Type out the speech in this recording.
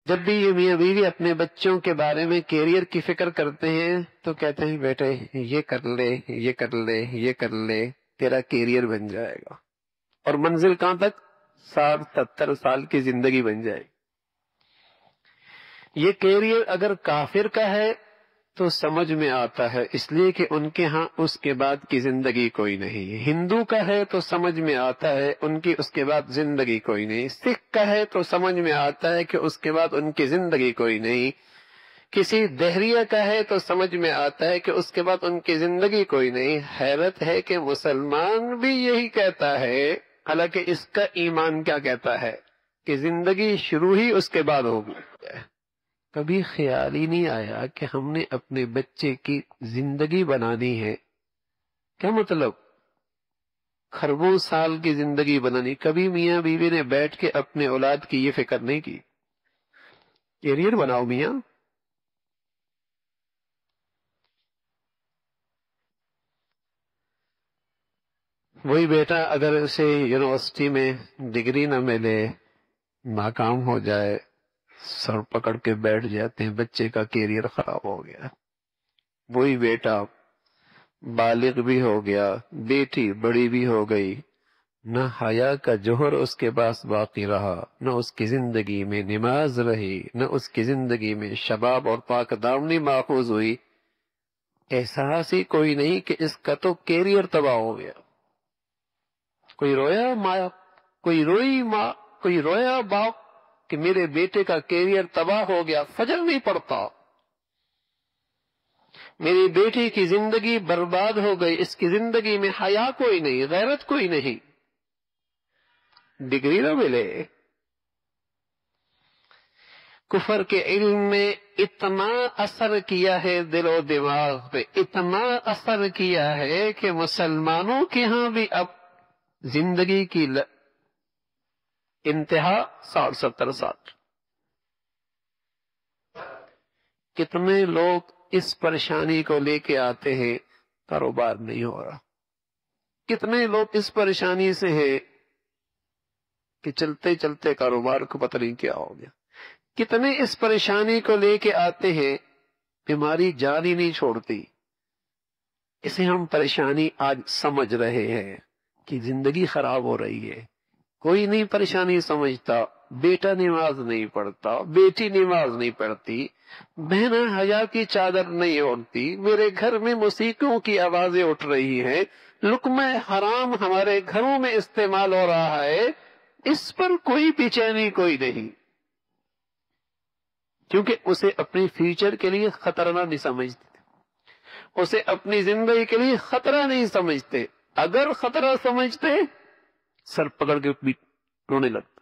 جب بھی یہ میاں بیوی اپنے بچوں کے بارے میں کیریئر کی فکر کرتے ہیں تو کہتے ہیں بیٹے یہ کر لے، یہ کر لے، یہ کر لے، تیرا کیریئر بن جائے گا، اور منزل کہاں تک؟ 60-70 سال کی زندگی بن جائے گی۔ یہ کیریئر اگر کافر کا ہے تو سمجھ میں آتا ہے، اس لیے کہ ان کے ہاں اس کے بعد کی زندگی کوئی نہیں۔ ہندو کا ہے تو سمجھ میں آتا ہے ان کی اس کے بعد زندگی کوئی نہیں۔ سکھ کا ہے تو سمجھ میں آتا ہے کہ اس کے بعد ان کی زندگی کوئی نہیں۔ کسی دہریہ کا ہے تو سمجھ میں آتا ہے کہ اس کے بعد ان کی زندگی کوئی نہیں۔ حیرت ہے کہ مسلمان بھی یہی کہتا ہے، حالانکہ اس کا ایمان کیا کہتا ہے کہ زندگی شروع ہی اس کے بعد ہوگی۔ کبھی خیال ہی نہیں آیا کہ ہم نے اپنے بچے کی زندگی بنانی ہے۔ کیا مطلب؟ خربوں سال کی زندگی بنانی۔ کبھی میاں بیوی نے بیٹھ کے اپنے اولاد کی یہ فکر نہیں کی، کیریئر بناؤ میاں۔ وہی بیٹا اگر اسے یونیورسٹی میں ڈگری نہ ملے، ناکام ہو جائے، سر پکڑ کے بیٹھ جاتے ہیں، بچے کا کیریئر خراب ہو گیا۔ وہی بیٹا بالغ بھی ہو گیا، بیٹی بڑی بھی ہو گئی، نہ حیا کا جوہر اس کے پاس باقی رہا، نہ اس کی زندگی میں نماز رہی، نہ اس کی زندگی میں شباب اور پاک دامنی ماخوذ ہوئی۔ احساس ہی کوئی نہیں کہ اس کا تو کیریئر تباہ ہو گیا۔ کوئی رویا ماں، کوئی روئی ماں، کوئی رویا باپ کہ میرے بیٹے کا کیریئر تباہ ہو گیا، فجر نہیں پڑتا، میری بیٹی کی زندگی برباد ہو گئی، اس کی زندگی میں حیا کوئی نہیں، غیرت کوئی نہیں، ڈگری نہ ملے۔ کفر کے علم میں اتنا اثر کیا ہے دل و دماغ پہ، اتنا اثر کیا ہے کہ مسلمانوں کے ہاں بھی اب زندگی کی انتہا 60-70 سال۔ کتنے لوگ اس پریشانی کو لے کے آتے ہیں، کاروبار نہیں ہو رہا۔ کتنے لوگ اس پریشانی سے ہیں کہ چلتے چلتے کاروبار کو پتہ نہیں کیا ہو گیا۔ کتنے اس پریشانی کو لے کے آتے ہیں، بیماری جان ہی نہیں چھوڑتی۔ اسے ہم پریشانی آج سمجھ رہے ہیں کہ زندگی خراب ہو رہی ہے۔ کوئی نہیں پریشانی سمجھتا، بیٹا نماز نہیں پڑھتا، بیٹی نماز نہیں پڑھتی، بہنیں حیا کی چادر نہیں اوڑھتی، میرے گھر میں موسیقیوں کی آوازیں اٹھ رہی ہیں، لقمہ حرام ہمارے گھروں میں استعمال ہو رہا ہے، اس پر کوئی بے چینی کوئی نہیں، کیونکہ اسے اپنی فیوچر کے لیے خطرہ نہیں سمجھتے، اسے اپنی زندگی کے لیے خطرہ نہیں سمجھتے۔ اگر خطرہ سمجھتے سر پکڑ کے رونے لگتے۔